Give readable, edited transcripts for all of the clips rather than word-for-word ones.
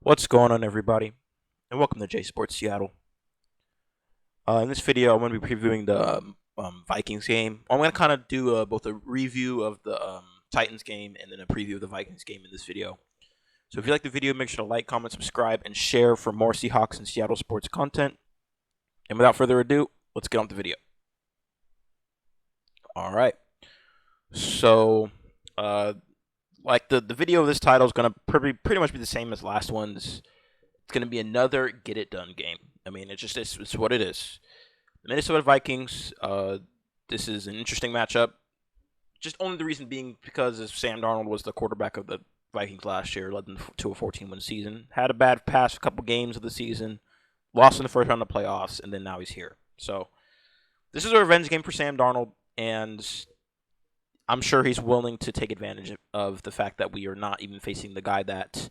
What's going on, everybody? And welcome to J Sports Seattle. In this video, I'm going to be previewing the Vikings game. I'm going to kind of do both a review of the Titans game and then a preview of the Vikings game in this video. So if you like the video, make sure to like, comment, subscribe, and share for more Seahawks and Seattle sports content. And without further ado, let's get on with the video. All right. So, like the video of this title is going to pretty much be the same as last one's. It's going to be another get it done game. I mean, it's what it is. The Minnesota Vikings. This is an interesting matchup. Just only the reason being because Sam Darnold was the quarterback of the Vikings last year, led them to a 14-win season. Had a bad past couple games of the season, lost in the first round of playoffs, and then now he's here. So this is a revenge game for Sam Darnold, and I'm sure he's willing to take advantage of the fact that we are not even facing the guy that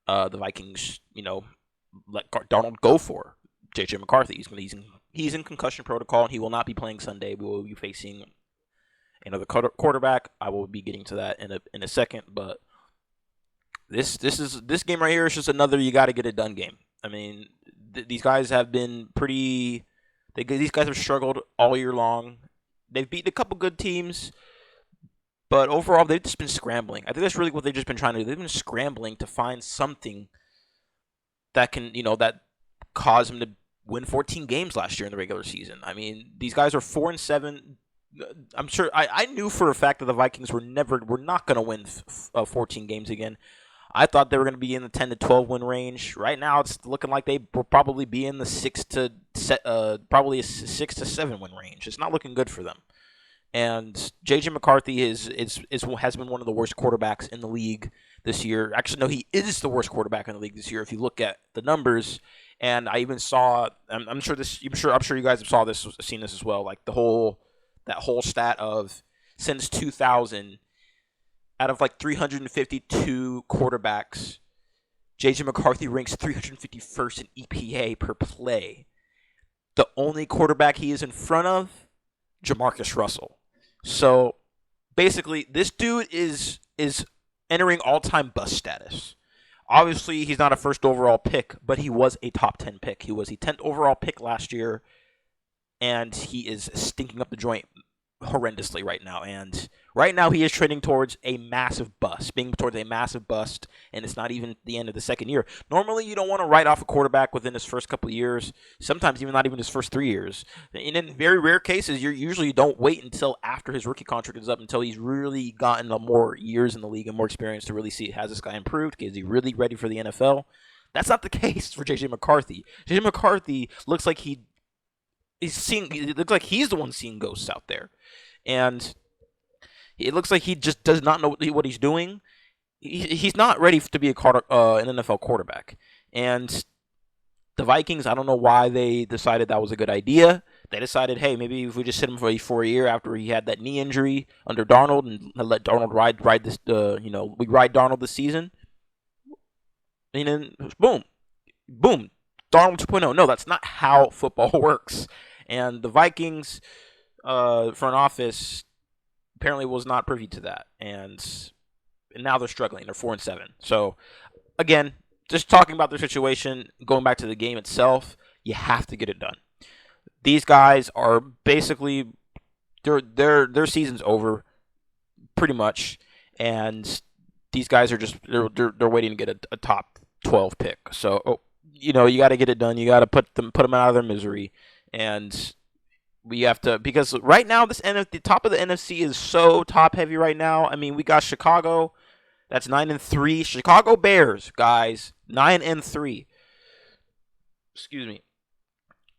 the Vikings, let Darnold go for, J.J. McCarthy. He's in concussion protocol, and he will not be playing Sunday. We will be facing another quarterback. I will be getting to that in a second, but this game right here is just another you got to get it done game. I mean, these guys have been pretty. These guys have struggled all year long. They've beaten a couple good teams, but overall they've just been scrambling. I think that's really what they've just been trying to do. They've been scrambling to find something that can, that caused them to win 14 games last year in the regular season. I mean, these guys are 4-7. I'm sure I knew for a fact that the Vikings were not going to win 14 games again. I thought they were going to be in the 10 to 12 win range. Right now, it's looking like they will probably be in the 6 to 7 win range. It's not looking good for them. And J.J. McCarthy has been one of the worst quarterbacks in the league this year. Actually, no, he is the worst quarterback in the league this year if you look at the numbers. And I even saw, I'm sure you guys have seen this as well. Like that whole stat of since 2000, out of like 352 quarterbacks, J.J. McCarthy ranks 351st in EPA per play. The only quarterback he is in front of, Jamarcus Russell. So basically, this dude is entering all-time bust status. Obviously, he's not a first overall pick, but he was a top 10 pick. He was a 10th overall pick last year, and he is stinking up the joint horrendously right now. And right now, he is trending towards a massive bust, and it's not even the end of the second year. Normally, you don't want to write off a quarterback within his first couple of years, sometimes even not even his first 3 years. And in very rare cases, you usually don't wait until after his rookie contract is up, until he's really gotten more years in the league and more experience to really see, has this guy improved? Is he really ready for the NFL? That's not the case for J.J. McCarthy. J.J. McCarthy looks like it looks like he's the one seeing ghosts out there. And it looks like he just does not know what he's doing. He's not ready to be an NFL quarterback. And the Vikings, I don't know why they decided that was a good idea. They decided, hey, maybe if we just sit him for a year after he had that knee injury under Darnold and let Darnold ride this, we ride Darnold this season. And then, boom, Darnold 2.0. No, that's not how football works. And the Vikings front office apparently was not privy to that, and now they're struggling. They're 4-7. So, again, just talking about their situation, going back to the game itself, you have to get it done. These guys are basically their season's over, pretty much, and these guys are just they're waiting to get a top 12 pick. So, you got to get it done. You got to put them out of their misery, and we have to, because right now the top of the NFC is so top heavy right now. I mean, we got Chicago, that's 9-3. Chicago Bears, guys, 9-3. Excuse me.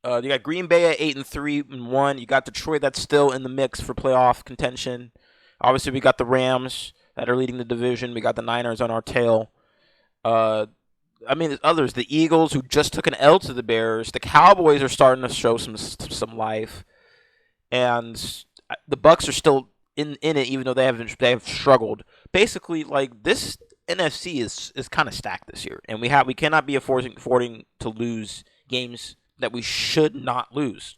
You got Green Bay at 8-3-1. You got Detroit that's still in the mix for playoff contention. Obviously, we got the Rams that are leading the division. We got the Niners on our tail. There's others. The Eagles, who just took an L to the Bears. The Cowboys are starting to show some life. And the Bucs are still in it, even though they have struggled. Basically, like, this NFC is kind of stacked this year, and we cannot be affording to lose games that we should not lose.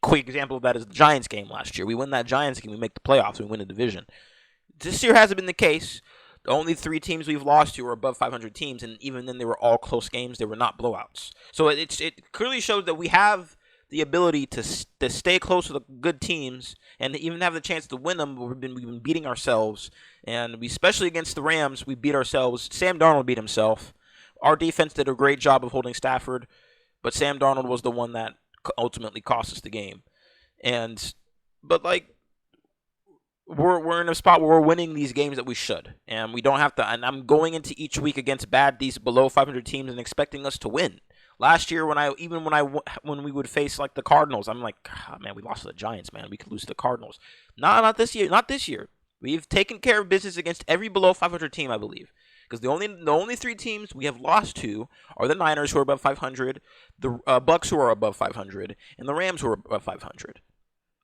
Quick example of that is the Giants game last year. We win that Giants game, we make the playoffs, we win the division. This year hasn't been the case. The only 3 teams we've lost to are above 500 teams, and even then they were all close games. They were not blowouts. So it clearly shows that we have the ability to stay close to the good teams and even have the chance to win them. We've been beating ourselves, and we, especially against the Rams, we beat ourselves. Sam Darnold beat himself. Our defense did a great job of holding Stafford, but Sam Darnold was the one that ultimately cost us the game. But like, we're in a spot where we're winning these games that we should, and we don't have to. And I'm going into each week against these below 500 teams and expecting us to win. Last year, when we would face like the Cardinals, I'm like, man, we lost to the Giants, man. We could lose to the Cardinals. Not this year. Not this year. We've taken care of business against every below 500 team, I believe. Because the only 3 teams we have lost to are the Niners, who are above 500, the Bucks, who are above 500, and the Rams, who are above 500.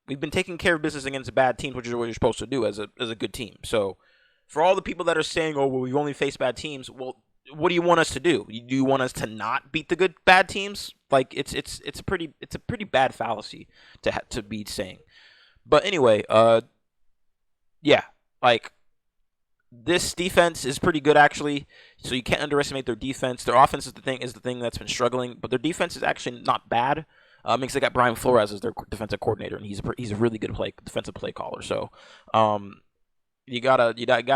We've been taking care of business against bad teams, which is what you're supposed to do as a good team. So, for all the people that are saying, "Oh, well, we've only faced bad teams," well, what do you want us to do? Do you want us to not beat the bad teams? Like, it's a pretty bad fallacy to be saying. But anyway, yeah, like, this defense is pretty good, actually. So you can't underestimate their defense. Their offense is the thing that's been struggling, but their defense is actually not bad. Because they got Brian Flores as their defensive coordinator, and he's a really good defensive play caller. So, you gotta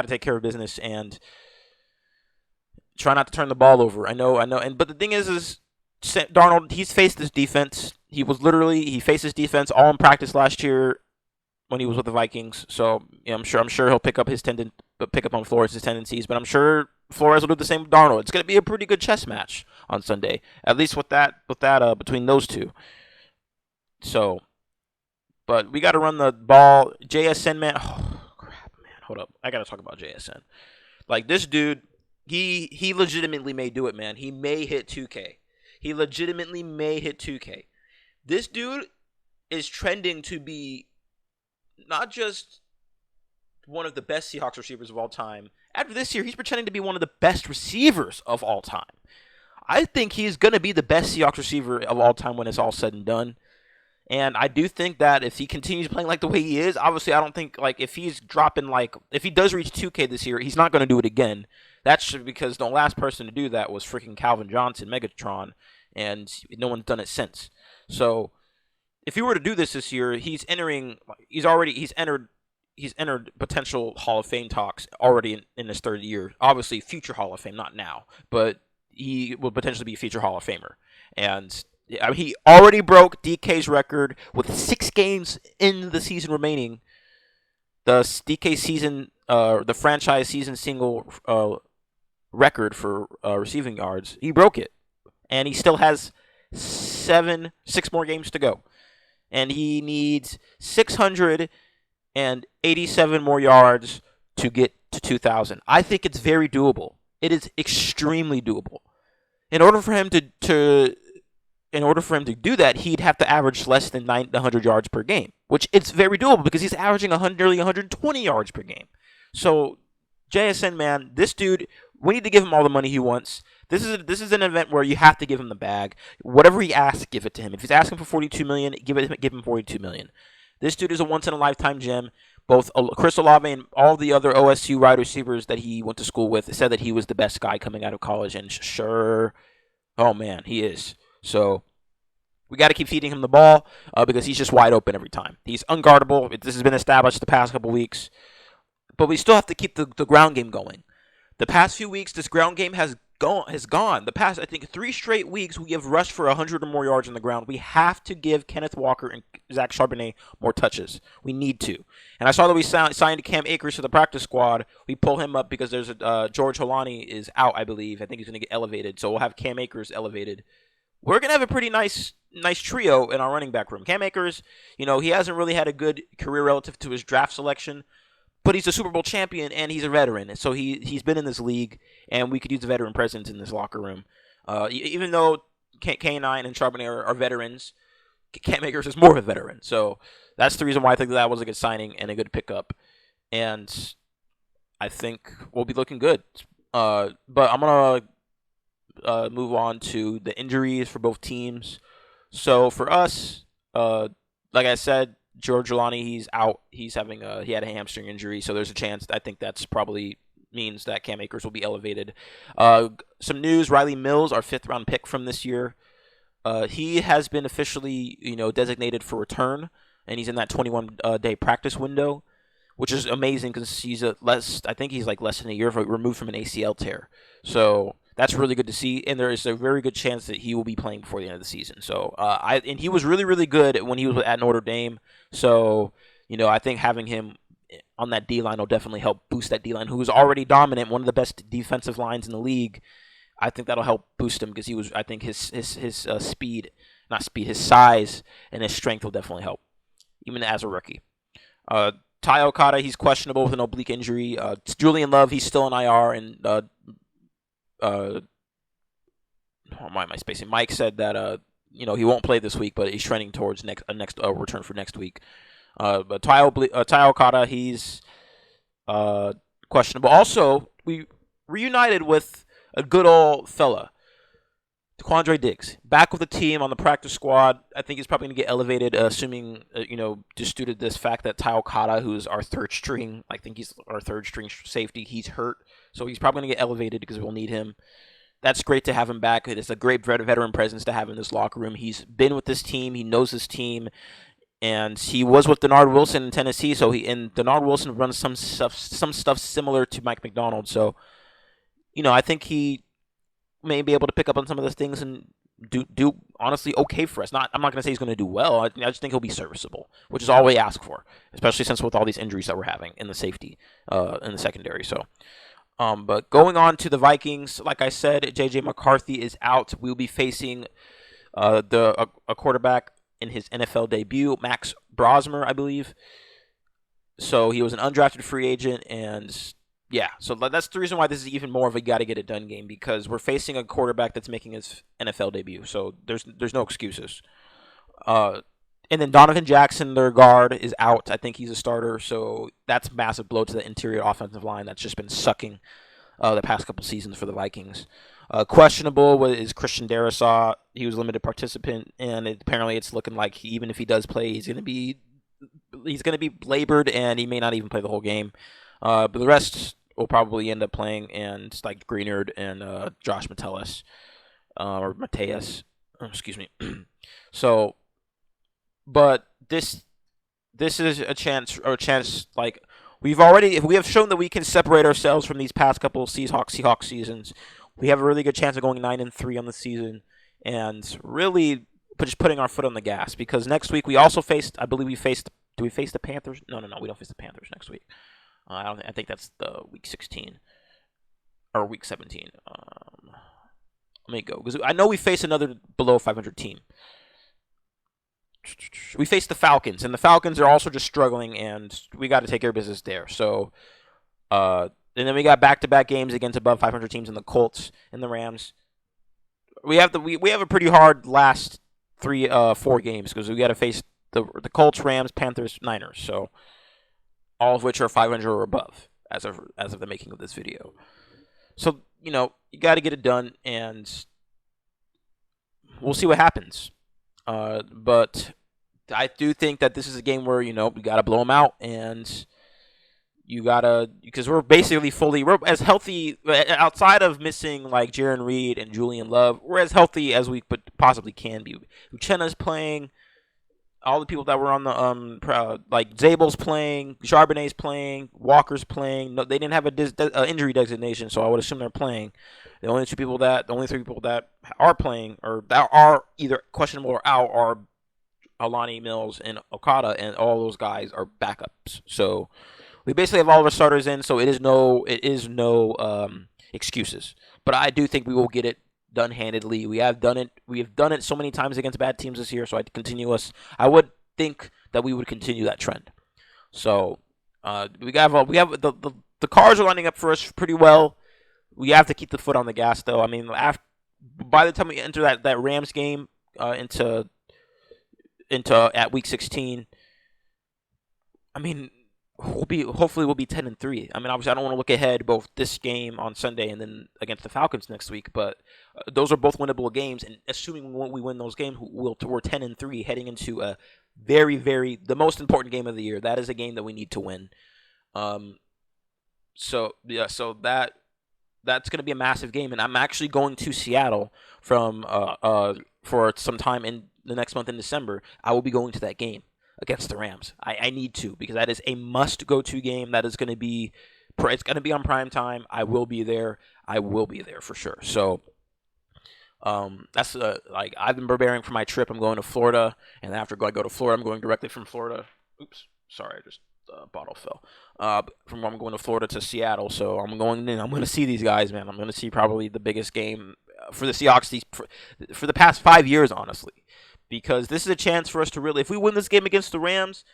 take care of business and try not to turn the ball over. I know. But the thing is Darnold, he's faced this defense. He faced this defense all in practice last year when he was with the Vikings. So I'm sure he'll pick up on Flores' tendencies. But I'm sure Flores will do the same with Darnold. It's gonna be a pretty good chess match on Sunday, at least with that between those two. So, but we got to run the ball. JSN, man. Oh, crap, man. Hold up. I got to talk about JSN. Like, this dude, he legitimately may do it, man. He may hit 2K. He legitimately may hit 2K. This dude is trending to be not just one of the best Seahawks receivers of all time. After this year, he's pretending to be one of the best receivers of all time. I think he's going to be the best Seahawks receiver of all time when it's all said and done. And I do think that if he continues playing like the way he is, obviously I don't think, like, if he does reach 2K this year, he's not going to do it again. That's because the last person to do that was freaking Calvin Johnson, Megatron, and no one's done it since. So if he were to do this year, he's entered potential Hall of Fame talks already in his 3rd year. Obviously, future Hall of Fame, not now, but he will potentially be a future Hall of Famer. And he already broke DK's record with 6 games in the season remaining. The DK season, the franchise season single record for receiving yards, he broke it, and he still has 6 more games to go, and he needs 687 more yards to get to 2,000. I think it's very doable. It is extremely doable. In order for him to do that, he'd have to average less than 100 yards per game, which it's very doable because he's averaging nearly 120 yards per game. So, JSN, man, this dude, we need to give him all the money he wants. This is an event where you have to give him the bag. Whatever he asks, give it to him. If he's asking for $42 million, give him $42 million. This dude is a once-in-a-lifetime gem. Both Chris Olave and all the other OSU wide receivers that he went to school with said that he was the best guy coming out of college, and sure, oh man, he is. So we got to keep feeding him the ball because he's just wide open every time. He's unguardable. This has been established the past couple weeks. But we still have to keep the ground game going. The past few weeks, this ground game has gone. The past, I think, 3 straight weeks, we have rushed for 100 or more yards on the ground. We have to give Kenneth Walker and Zach Charbonnet more touches. We need to. And I saw that we signed Cam Akers to the practice squad. We pull him up because there's George Holani is out, I believe. I think he's going to get elevated. So we'll have Cam Akers elevated. We're going to have a pretty nice trio in our running back room. Cam Akers, he hasn't really had a good career relative to his draft selection, but he's a Super Bowl champion and he's a veteran. So he's been in this league, and we could use a veteran presence in this locker room. Even though K9 and Charbonnet are veterans, Cam Akers is more of a veteran. So that's the reason why I think that was a good signing and a good pickup. And I think we'll be looking good. But I'm going to move on to the injuries for both teams. So for us, like I said, George Jelani, he's out. He had a hamstring injury, so there's a chance. I think that's probably means that Cam Akers will be elevated. Some news: Riley Mills, our 5th-round pick from this year, he has been officially, designated for return, and he's in that 21-day practice window, which is amazing because I think he's like less than a year removed from an ACL tear. So that's really good to see, and there is a very good chance that he will be playing before the end of the season. So and he was really, really good when he was at Notre Dame. So I think having him on that D-line will definitely help boost that D-line, who is already dominant, one of the best defensive lines in the league. I think that'll help boost him because I think his size and his strength will definitely help, even as a rookie. Ty Okada, he's questionable with an oblique injury. Julian Love, he's still in IR, and why am I spacing? Mike said that he won't play this week, but he's trending towards a next return for next week. But Ty Okada, he's questionable. Also, we reunited with a good old fella, Quandre Diggs, back with the team on the practice squad. I think he's probably going to get elevated, assuming, just due to this fact that Ty Okada, who's our third string, I think he's our third string safety, he's hurt. So he's probably going to get elevated because we'll need him. That's great to have him back. It's a great veteran presence to have in this locker room. He's been with this team. He knows this team. And he was with Denard Wilson in Tennessee. And Denard Wilson runs some stuff similar to Mike McDonald. So, I think he may be able to pick up on some of those things and do honestly okay for us. I'm not going to say he's going to do well. I just think he'll be serviceable, which is all we ask for, especially since with all these injuries that we're having in the safety, in the secondary. So, but going on to the Vikings, like I said, J.J. McCarthy is out. We'll be facing a quarterback in his NFL debut, Max Brosmer, I believe. So he was an undrafted free agent, and yeah, so that's the reason why this is even more of a gotta-get-it-done game, because we're facing a quarterback that's making his NFL debut, so there's no excuses. And then Donovan Jackson, their guard, is out. I think he's a starter, so that's a massive blow to the interior offensive line that's just been sucking the past couple seasons for the Vikings. Questionable is Christian Darrisaw. He was a limited participant, and apparently it's looking like even if he does play, he's going to be labored, and he may not even play the whole game. But the rest will probably end up playing, and like Greenard and Josh Metellus, or Mateus, excuse me. So, but this is a chance like we have shown that we can separate ourselves from these past couple of Seahawks seasons. We have a really good chance of going 9-3 on the season, and really just putting our foot on the gas, because next week we also faced. Do we face the Panthers? No, we don't face the Panthers next week. I think that's the week 16 or week 17. Let me go, because I know we face another below 500 team. We face the Falcons, and the Falcons are also just struggling, and we got to take care of business there. So, and then we got back-to-back games against above 500 teams in the Colts and the Rams. We have a pretty hard last 4 games, because we got to face the Colts, Rams, Panthers, Niners. So, all of which are 500 or above as of the making of this video. So, you got to get it done, and we'll see what happens. But I do think that this is a game where, we got to blow them out, and because we're as healthy, outside of missing like Jaron Reed and Julian Love, we're as healthy as we possibly can be. Uchenna's playing. All the people that were on the like Zabel's playing, Charbonnet's playing, Walker's playing. No, they didn't have a injury designation, so I would assume they're playing. The only 3 people that are playing or that are either questionable or out are Alani, Mills, and Okada, and all those guys are backups. So we basically have all of our starters in. So it is no excuses. But I do think we will get it done handedly. We have done it so many times against bad teams this year, so I would think that we would continue that trend. So we have the cars are lining up for us pretty well. We have to keep the foot on the gas, though. I mean, by the time we enter that Rams game into at week 16, I mean, hopefully we'll be 10-3. I mean, obviously I don't want to look ahead both this game on Sunday and then against the Falcons next week, but those are both winnable games, and assuming we win those games, we're 10-3 heading into a very, very the most important game of the year. That is a game that we need to win. So yeah, so that's going to be a massive game, and I'm actually going to Seattle for some time in the next month in December. I will be going to that game against the Rams. I need to, because that is a must go to game. That is going to be it's going to be on prime time. I will be there. I will be there for sure. So that's like I've been preparing for my trip. I'm going to Florida, and after I go to Florida, I'm going directly from Florida. Oops, sorry, I just bottle fell. From where I'm going to Florida to Seattle, so I'm going in. I'm going to see these guys, man. I'm going to see probably the biggest game for the Seahawks for the past 5 years, honestly, because this is a chance for us to really, if we win this game against the Rams,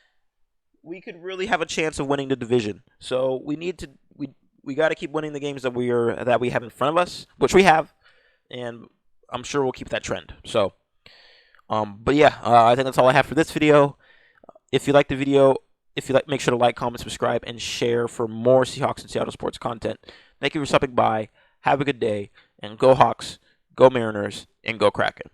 we could really have a chance of winning the division. So we need to we got to keep winning the games that we have in front of us, which we have, and I'm sure we'll keep that trend. So, but yeah, I think that's all I have for this video. If you like the video, make sure to like, comment, subscribe, and share for more Seahawks and Seattle sports content. Thank you for stopping by. Have a good day, and go Hawks, go Mariners, and go Kraken.